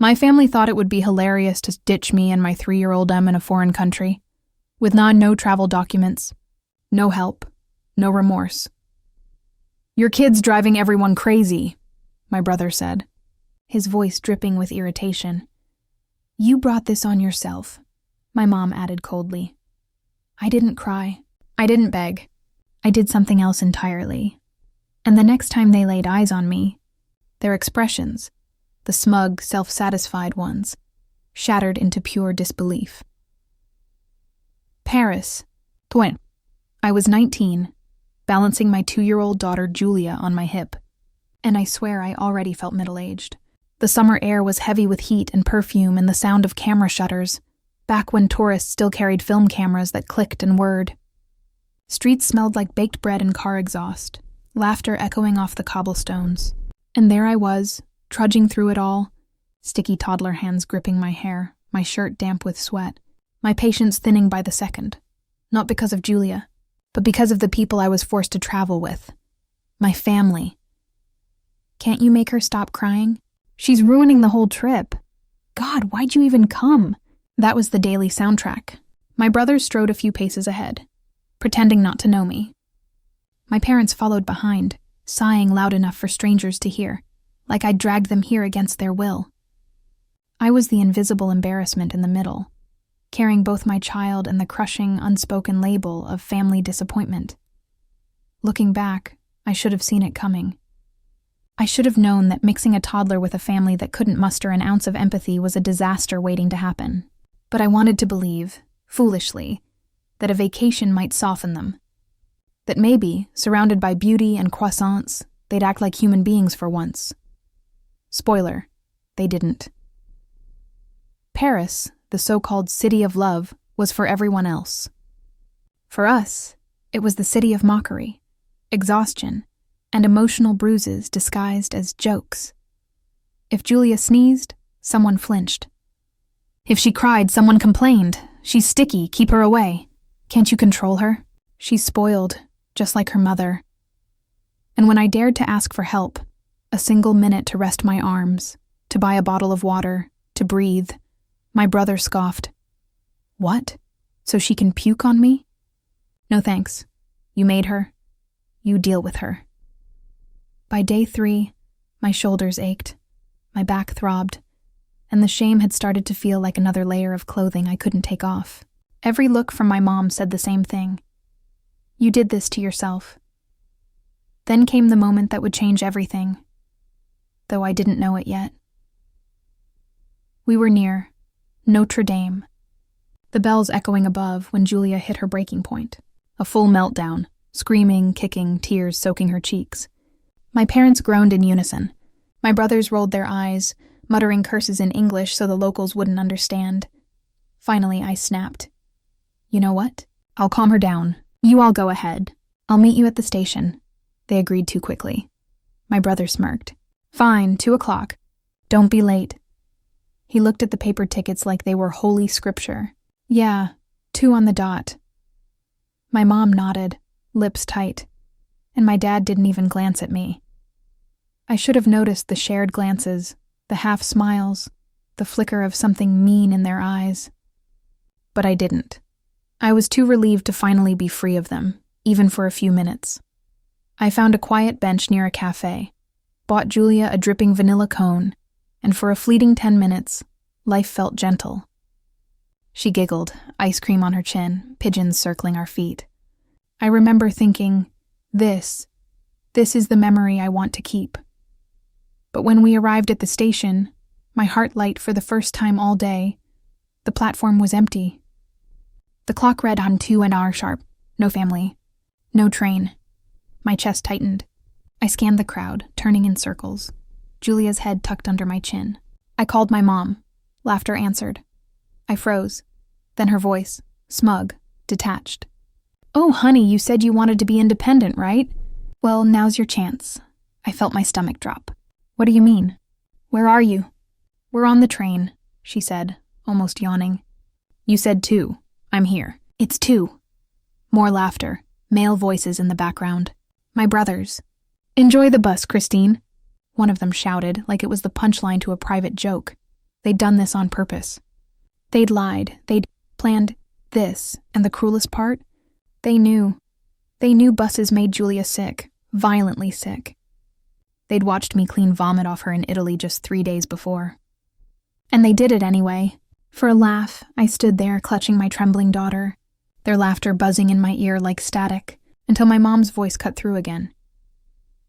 My family thought it would be hilarious to ditch me and my 3-year-old Em in a foreign country, with no travel documents, no help, no remorse. "Your kid's driving everyone crazy," my brother said, his voice dripping with irritation. "You brought this on yourself," my mom added coldly. I didn't cry. I didn't beg. I did something else entirely. And the next time they laid eyes on me, their expressions, the smug, self-satisfied ones, shattered into pure disbelief. Paris. Point. I was 19, balancing my 2-year-old daughter Julia on my hip, and I swear I already felt middle-aged. The summer air was heavy with heat and perfume and the sound of camera shutters, back when tourists still carried film cameras that clicked and whirred. Streets smelled like baked bread and car exhaust, laughter echoing off the cobblestones. And there I was, trudging through it all, sticky toddler hands gripping my hair, my shirt damp with sweat, my patience thinning by the second, not because of Julia, but because of the people I was forced to travel with. My family. "Can't you make her stop crying? She's ruining the whole trip. God, why'd you even come?" That was the daily soundtrack. My brothers strode a few paces ahead, pretending not to know me. My parents followed behind, sighing loud enough for strangers to hear, like I'd dragged them here against their will. I was the invisible embarrassment in the middle, carrying both my child and the crushing, unspoken label of family disappointment. Looking back, I should have seen it coming. I should have known that mixing a toddler with a family that couldn't muster an ounce of empathy was a disaster waiting to happen. But I wanted to believe, foolishly, that a vacation might soften them. That maybe, surrounded by beauty and croissants, they'd act like human beings for once. Spoiler, they didn't. Paris, the so-called city of love, was for everyone else. For us, it was the city of mockery, exhaustion, and emotional bruises disguised as jokes. If Julia sneezed, someone flinched. If she cried, someone complained. "She's sticky, keep her away. Can't you control her? She's spoiled, just like her mother." And when I dared to ask for help, a single minute to rest my arms, to buy a bottle of water, to breathe, my brother scoffed. "What? So she can puke on me?" "No thanks. You made her. You deal with her." By day 3, my shoulders ached, my back throbbed, and the shame had started to feel like another layer of clothing I couldn't take off. Every look from my mom said the same thing. "You did this to yourself." Then came the moment that would change everything, though I didn't know it yet. We were near Notre Dame, the bells echoing above when Julia hit her breaking point. A full meltdown, screaming, kicking, tears soaking her cheeks. My parents groaned in unison. My brothers rolled their eyes, muttering curses in English so the locals wouldn't understand. Finally, I snapped. "You know what? I'll calm her down. You all go ahead. I'll meet you at the station." They agreed too quickly. My brother smirked. "Fine, 2:00. Don't be late." He looked at the paper tickets like they were holy scripture. "Yeah, 2 on the dot." My mom nodded, lips tight, and my dad didn't even glance at me. I should have noticed the shared glances, the half smiles, the flicker of something mean in their eyes. But I didn't. I was too relieved to finally be free of them, even for a few minutes. I found a quiet bench near a cafe, bought Julia a dripping vanilla cone, and for a fleeting 10 minutes, life felt gentle. She giggled, ice cream on her chin, pigeons circling our feet. I remember thinking, this is the memory I want to keep. But when we arrived at the station, my heart light for the first time all day, the platform was empty. The clock read on 2 an hour sharp. No family. No train. My chest tightened. I scanned the crowd, turning in circles, Julia's head tucked under my chin. I called my mom. Laughter answered. I froze. Then her voice, smug, detached. "Oh, honey, you said you wanted to be independent, right? Well, now's your chance." I felt my stomach drop. "What do you mean? Where are you?" "We're on the train," she said, almost yawning. "You said 2. I'm here." "It's 2. More laughter, male voices in the background. My brothers. "Enjoy the bus, Christine," one of them shouted like it was the punchline to a private joke. They'd done this on purpose. They'd lied. They'd planned this, and the cruelest part? They knew. They knew buses made Julia sick, violently sick. They'd watched me clean vomit off her in Italy just 3 days before. And they did it anyway. For a laugh, I stood there clutching my trembling daughter, their laughter buzzing in my ear like static, until my mom's voice cut through again.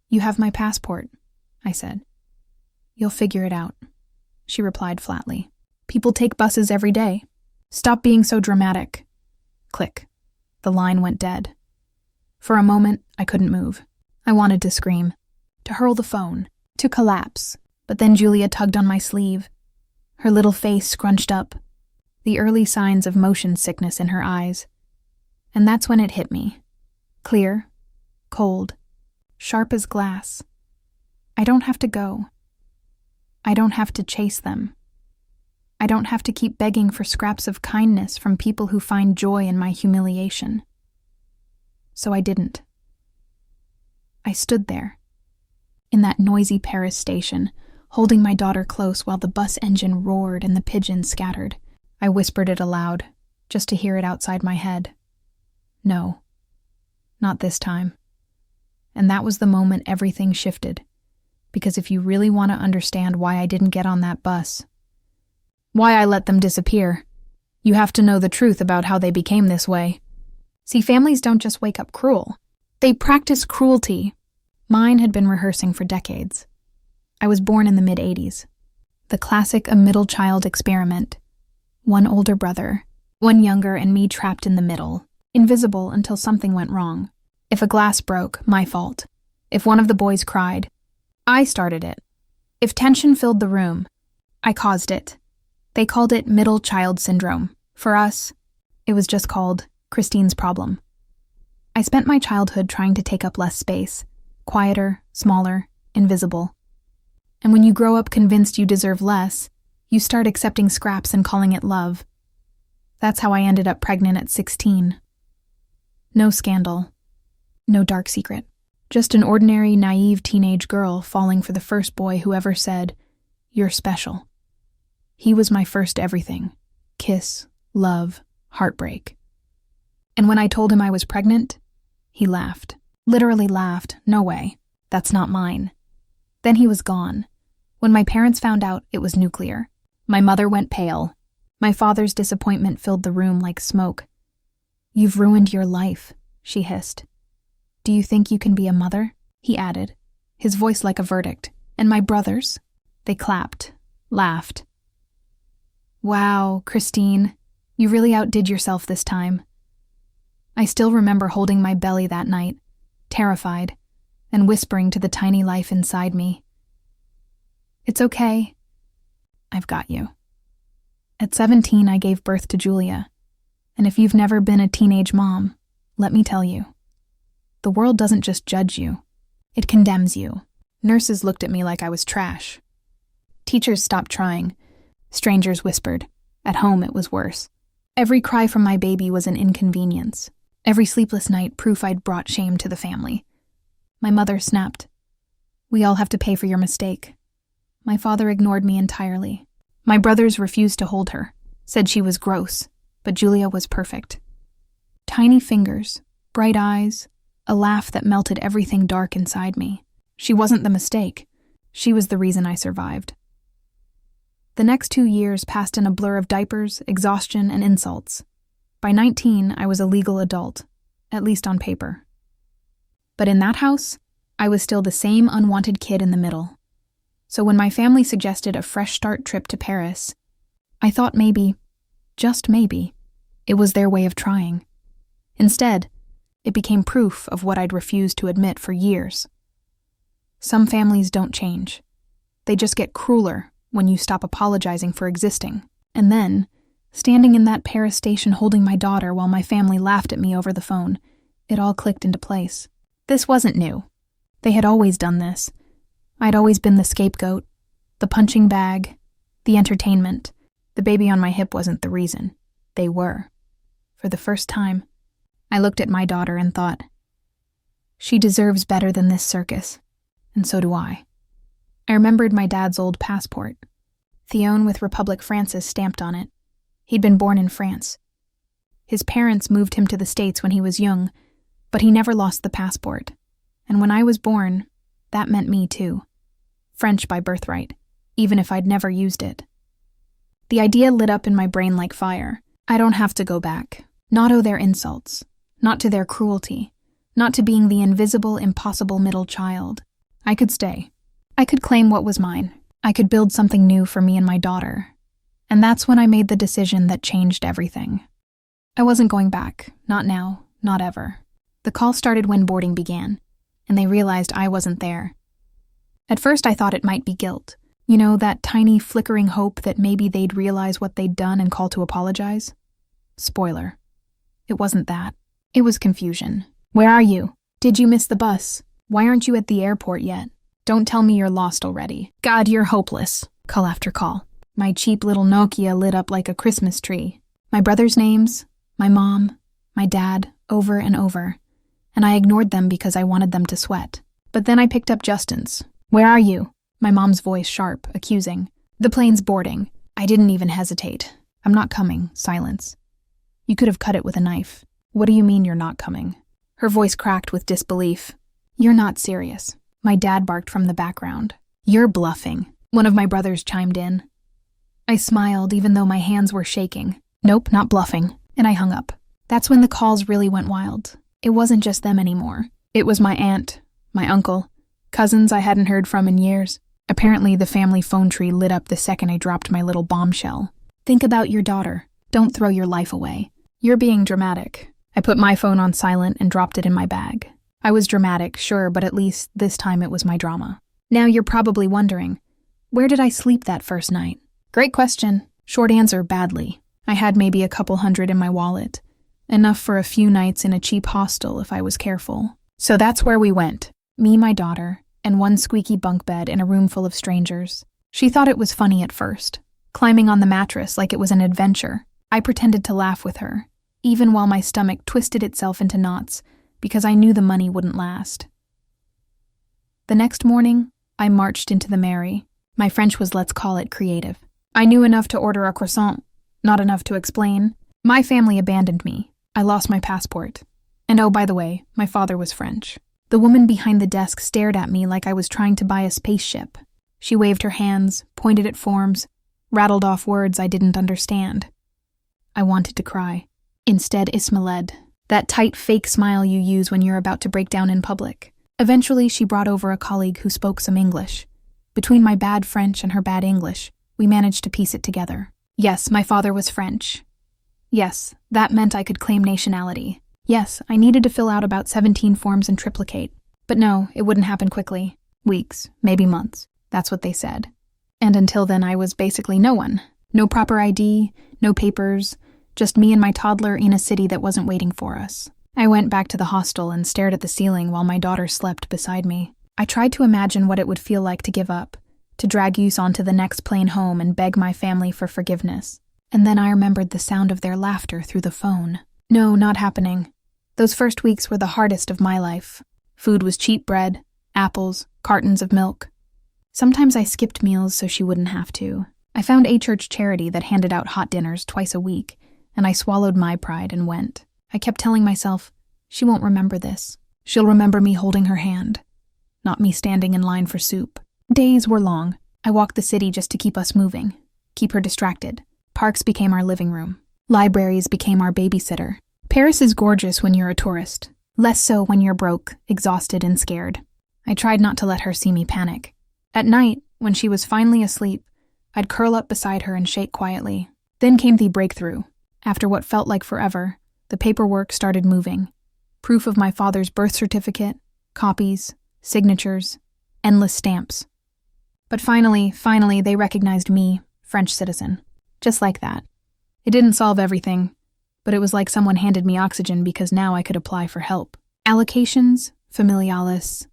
"You have my passport," I said. "You'll figure it out," she replied flatly. "People take buses every day. Stop being so dramatic." Click. The line went dead. For a moment, I couldn't move. I wanted to scream, to hurl the phone, to collapse, but then Julia tugged on my sleeve, her little face scrunched up, the early signs of motion sickness in her eyes. And that's when it hit me. Clear, cold, sharp as glass. I don't have to go. I don't have to chase them. I don't have to keep begging for scraps of kindness from people who find joy in my humiliation. So I didn't. I stood there, in that noisy Paris station, holding my daughter close while the bus engine roared and the pigeons scattered. I whispered it aloud, just to hear it outside my head. No, not this time. And that was the moment everything shifted. Because if you really want to understand why I didn't get on that bus, why I let them disappear, you have to know the truth about how they became this way. See, families don't just wake up cruel. They practice cruelty. Mine had been rehearsing for decades. I was born in the mid-'80s. The classic a middle child experiment. One older brother, one younger, and me trapped in the middle, invisible until something went wrong. If a glass broke, my fault. If one of the boys cried, I started it. If tension filled the room, I caused it. They called it middle child syndrome. For us, it was just called Christine's problem. I spent my childhood trying to take up less space, quieter, smaller, invisible. And when you grow up convinced you deserve less, you start accepting scraps and calling it love. That's how I ended up pregnant at 16. No scandal. No dark secret. Just an ordinary, naive teenage girl falling for the first boy who ever said, "You're special." He was my first everything. Kiss, love, heartbreak. And when I told him I was pregnant, he laughed. Literally laughed. No way. That's not mine. Then he was gone. When my parents found out, it was nuclear. My mother went pale. My father's disappointment filled the room like smoke. "You've ruined your life," she hissed. "Do you think you can be a mother?" he added, his voice like a verdict. And my brothers? They clapped, laughed. "Wow, Christine, you really outdid yourself this time." I still remember holding my belly that night, terrified, and whispering to the tiny life inside me, "It's okay. I've got you." At 17, I gave birth to Julia, and if you've never been a teenage mom, let me tell you, the world doesn't just judge you, it condemns you. Nurses looked at me like I was trash. Teachers stopped trying. Strangers whispered. At home, it was worse. Every cry from my baby was an inconvenience. Every sleepless night, proof I'd brought shame to the family. My mother snapped, "We all have to pay for your mistake." My father ignored me entirely. My brothers refused to hold her, said she was gross, but Julia was perfect. Tiny fingers, bright eyes, a laugh that melted everything dark inside me. She wasn't the mistake. She was the reason I survived. The next 2 years passed in a blur of diapers, exhaustion, and insults. By 19, I was a legal adult, at least on paper. But in that house, I was still the same unwanted kid in the middle. So when my family suggested a fresh start trip to Paris, I thought maybe, just maybe, it was their way of trying. Instead, it became proof of what I'd refused to admit for years. Some families don't change. They just get crueler when you stop apologizing for existing. And then, standing in that Paris station holding my daughter while my family laughed at me over the phone, it all clicked into place. This wasn't new. They had always done this. I'd always been the scapegoat, the punching bag, the entertainment. The baby on my hip wasn't the reason. They were. For the first time, I looked at my daughter and thought, she deserves better than this circus, and so do I. I remembered my dad's old passport. Thione with Republic Francis stamped on it. He'd been born in France. His parents moved him to the States when he was young, but he never lost the passport. And when I was born, that meant me too. French by birthright, even if I'd never used it. The idea lit up in my brain like fire. I don't have to go back. Not owe their insults. Not to their cruelty. Not to being the invisible, impossible middle child. I could stay. I could claim what was mine. I could build something new for me and my daughter. And that's when I made the decision that changed everything. I wasn't going back. Not now. Not ever. The call started when boarding began, and they realized I wasn't there. At first I thought it might be guilt. You know, that tiny flickering hope that maybe they'd realize what they'd done and call to apologize? Spoiler. It wasn't that. It was confusion. Where are you? Did you miss the bus? Why aren't you at the airport yet? Don't tell me you're lost already. God, you're hopeless. Call after call. My cheap little Nokia lit up like a Christmas tree. My brother's names, my mom, my dad, over and over. And I ignored them because I wanted them to sweat. But then I picked up Justin's. Where are you? My mom's voice sharp, accusing. The plane's boarding. I didn't even hesitate. I'm not coming. Silence. You could have cut it with a knife. What do you mean you're not coming? Her voice cracked with disbelief. You're not serious. My dad barked from the background. You're bluffing. One of my brothers chimed in. I smiled even though my hands were shaking. Nope, not bluffing. And I hung up. That's when the calls really went wild. It wasn't just them anymore. It was my aunt, my uncle, cousins I hadn't heard from in years. Apparently the family phone tree lit up the second I dropped my little bombshell. Think about your daughter. Don't throw your life away. You're being dramatic. I put my phone on silent and dropped it in my bag. I was dramatic, sure, but at least this time it was my drama. Now you're probably wondering, where did I sleep that first night? Great question. Short answer, badly. I had maybe a couple hundred in my wallet. Enough for a few nights in a cheap hostel if I was careful. So that's where we went. Me, my daughter, and one squeaky bunk bed in a room full of strangers. She thought it was funny at first, climbing on the mattress like it was an adventure. I pretended to laugh with her, even while my stomach twisted itself into knots, because I knew the money wouldn't last. The next morning, I marched into the Mary. My French was, let's call it, creative. I knew enough to order a croissant, not enough to explain. My family abandoned me. I lost my passport. And oh, by the way, my father was French. The woman behind the desk stared at me like I was trying to buy a spaceship. She waved her hands, pointed at forms, rattled off words I didn't understand. I wanted to cry. Instead, Ismailed. That tight, fake smile you use when you're about to break down in public. Eventually, she brought over a colleague who spoke some English. Between my bad French and her bad English, we managed to piece it together. Yes, my father was French. Yes, that meant I could claim nationality. Yes, I needed to fill out about 17 forms and triplicate. But no, it wouldn't happen quickly. Weeks, maybe months. That's what they said. And until then, I was basically no one. No proper ID, no papers, just me and my toddler in a city that wasn't waiting for us. I went back to the hostel and stared at the ceiling while my daughter slept beside me. I tried to imagine what it would feel like to give up, to drag Yus onto the next plane home and beg my family for forgiveness. And then I remembered the sound of their laughter through the phone. No, not happening. Those first weeks were the hardest of my life. Food was cheap bread, apples, cartons of milk. Sometimes I skipped meals so she wouldn't have to. I found a church charity that handed out hot dinners twice a week, and I swallowed my pride and went. I kept telling myself, she won't remember this. She'll remember me holding her hand, not me standing in line for soup. Days were long. I walked the city just to keep us moving, keep her distracted. Parks became our living room. Libraries became our babysitter. Paris is gorgeous when you're a tourist, less so when you're broke, exhausted, and scared. I tried not to let her see me panic. At night, when she was finally asleep, I'd curl up beside her and shake quietly. Then came the breakthrough. After what felt like forever, the paperwork started moving. Proof of my father's birth certificate, copies, signatures, endless stamps. But finally, they recognized me, French citizen. Just like that. It didn't solve everything, but it was like someone handed me oxygen because now I could apply for help. Allocations, familialis,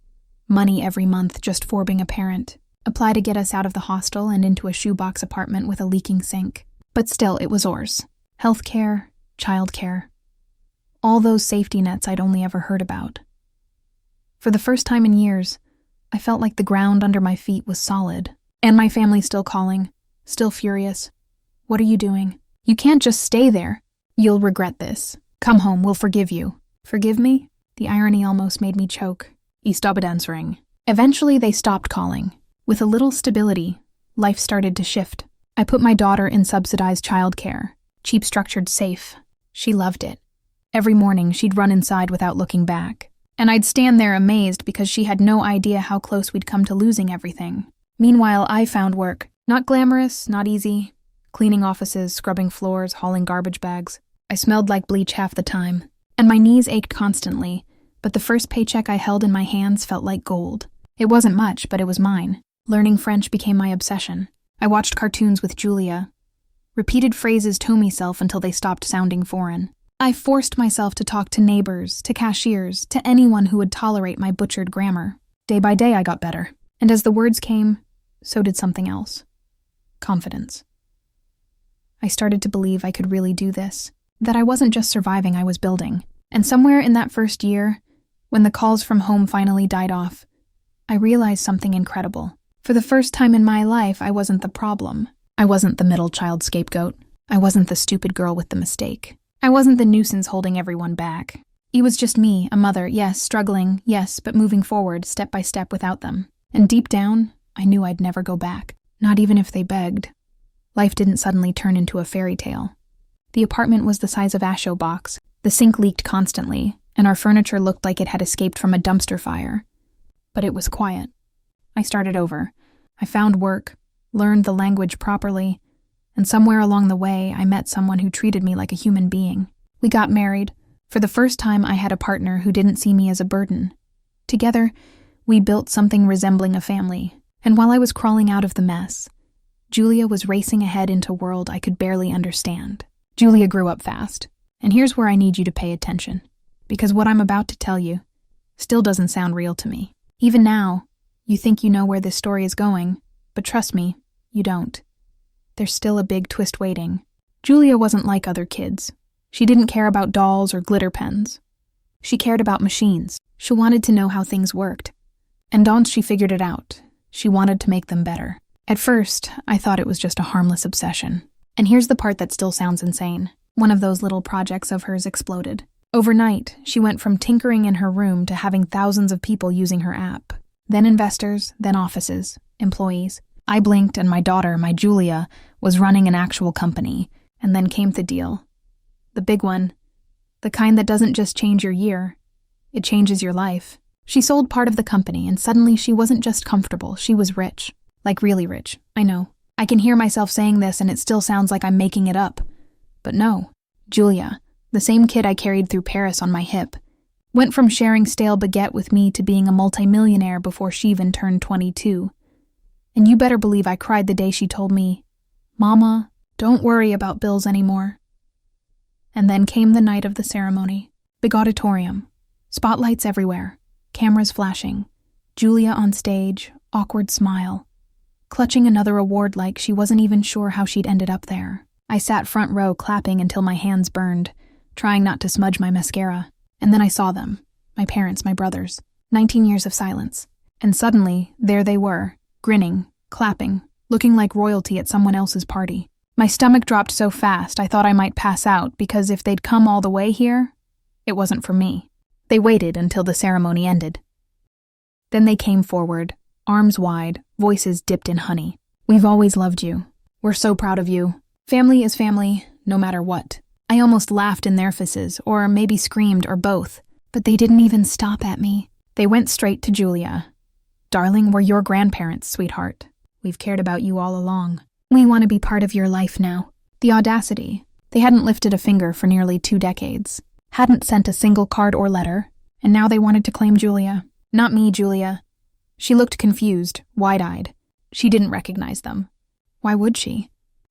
money every month just for being a parent. Apply to get us out of the hostel and into a shoebox apartment with a leaking sink. But still, it was ours. Healthcare, childcare. All those safety nets I'd only ever heard about. For the first time in years, I felt like the ground under my feet was solid. And my family still calling. still furious. "What are you doing? You can't just stay there. You'll regret this. Come home, we'll forgive you." Forgive me? The irony almost made me choke. He stopped answering. Eventually, they stopped calling. With a little stability, life started to shift. I put my daughter in subsidized childcare, cheap structured safe. She loved it. Every morning, she'd run inside without looking back. And I'd stand there amazed because she had no idea how close we'd come to losing everything. Meanwhile, I found work. Not glamorous, not easy. Cleaning offices, scrubbing floors, hauling garbage bags. I smelled like bleach half the time. And my knees ached constantly, but the first paycheck I held in my hands felt like gold. It wasn't much, but it was mine. Learning French became my obsession. I watched cartoons with Julia. Repeated phrases to myself until they stopped sounding foreign. I forced myself to talk to neighbors, to cashiers, to anyone who would tolerate my butchered grammar. Day by day, I got better. And as the words came, so did something else. Confidence. I started to believe I could really do this. That I wasn't just surviving, I was building. And somewhere in that first year, when the calls from home finally died off, I realized something incredible. For the first time in my life, I wasn't the problem. I wasn't the middle child scapegoat. I wasn't the stupid girl with the mistake. I wasn't the nuisance holding everyone back. It was just me, a mother, yes, struggling, yes, but moving forward, step by step without them. And deep down, I knew I'd never go back. Not even if they begged. Life didn't suddenly turn into a fairy tale. The apartment was the size of Asho box. The sink leaked constantly, and our furniture looked like it had escaped from a dumpster fire. But it was quiet. I started over. I found work, learned the language properly, and somewhere along the way, I met someone who treated me like a human being. We got married. For the first time, I had a partner who didn't see me as a burden. Together, we built something resembling a family, and while I was crawling out of the mess, Julia was racing ahead into a world I could barely understand. Julia grew up fast, and here's where I need you to pay attention, because what I'm about to tell you still doesn't sound real to me. Even now, you think you know where this story is going, but trust me, you don't. There's still a big twist waiting. Julia wasn't like other kids. She didn't care about dolls or glitter pens. She cared about machines. She wanted to know how things worked. And once she figured it out, she wanted to make them better. At first, I thought it was just a harmless obsession. And here's the part that still sounds insane. One of those little projects of hers exploded. Overnight, she went from tinkering in her room to having thousands of people using her app. Then investors, then offices, employees. I blinked and my daughter, my Julia, was running an actual company. And then came the deal. The big one. The kind that doesn't just change your year. It changes your life. She sold part of the company and suddenly she wasn't just comfortable, she was rich. Like really rich, I know. I can hear myself saying this and it still sounds like I'm making it up. But no, Julia, the same kid I carried through Paris on my hip, went from sharing stale baguette with me to being a multimillionaire before she even turned 22. And you better believe I cried the day she told me, "Mama, don't worry about bills anymore." And then came the night of the ceremony. Big auditorium, spotlights everywhere, cameras flashing, Julia on stage, awkward smile. Clutching another award like she wasn't even sure how she'd ended up there. I sat front row clapping until my hands burned, trying not to smudge my mascara. And then I saw them, my parents, my brothers. 19 years of silence. And suddenly, there they were, grinning, clapping, looking like royalty at someone else's party. My stomach dropped so fast I thought I might pass out because if they'd come all the way here, it wasn't for me. They waited until the ceremony ended. Then they came forward, arms wide, voices dipped in honey. "We've always loved you. We're so proud of you. Family is family, no matter what." I almost laughed in their faces, or maybe screamed, or both. But they didn't even stop at me. They went straight to Julia. "Darling, we're your grandparents, sweetheart. We've cared about you all along. We want to be part of your life now." The audacity. They hadn't lifted a finger for nearly 2 decades. Hadn't sent a single card or letter. And now they wanted to claim Julia. Not me, Julia. She looked confused, wide-eyed. She didn't recognize them. Why would she?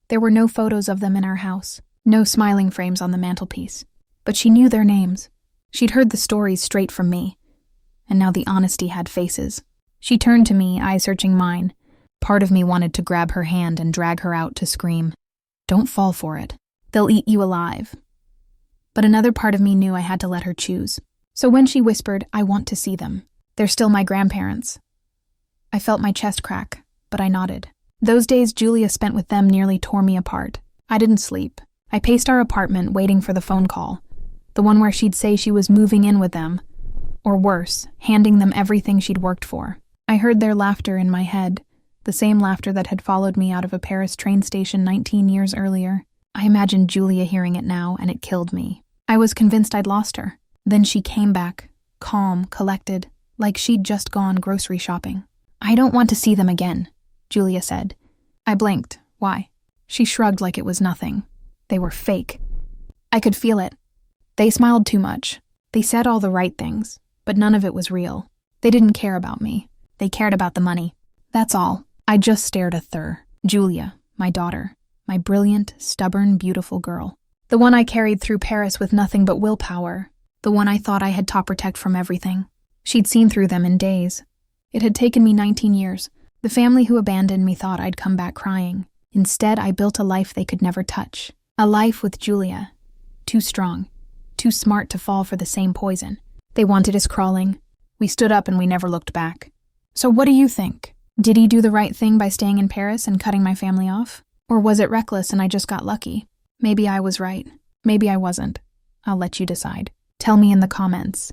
There were no photos of them in our house, no smiling frames on the mantelpiece. But she knew their names. She'd heard the stories straight from me. And now the honesty had faces. She turned to me, eyes searching mine. Part of me wanted to grab her hand and drag her out to scream, "Don't fall for it. They'll eat you alive." But another part of me knew I had to let her choose. So when she whispered, "I want to see them. They're still my grandparents," I felt my chest crack, but I nodded. Those days Julia spent with them nearly tore me apart. I didn't sleep. I paced our apartment waiting for the phone call, the one where she'd say she was moving in with them, or worse, handing them everything she'd worked for. I heard their laughter in my head, the same laughter that had followed me out of a Paris train station 19 years earlier. I imagined Julia hearing it now, and it killed me. I was convinced I'd lost her. Then she came back, calm, collected, like she'd just gone grocery shopping. "I don't want to see them again," Julia said. I blinked. Why? She shrugged like it was nothing. They were fake. I could feel it. They smiled too much. They said all the right things, but none of it was real. They didn't care about me. They cared about the money. That's all. I just stared at her. Julia, my daughter, my brilliant, stubborn, beautiful girl. The one I carried through Paris with nothing but willpower. The one I thought I had to protect from everything. She'd seen through them in days. It had taken me 19 years. The family who abandoned me thought I'd come back crying. Instead, I built a life they could never touch. A life with Julia. Too strong. Too smart to fall for the same poison. They wanted us crawling. We stood up and we never looked back. So what do you think? Did he do the right thing by staying in Paris and cutting my family off? Or was it reckless and I just got lucky? Maybe I was right. Maybe I wasn't. I'll let you decide. Tell me in the comments.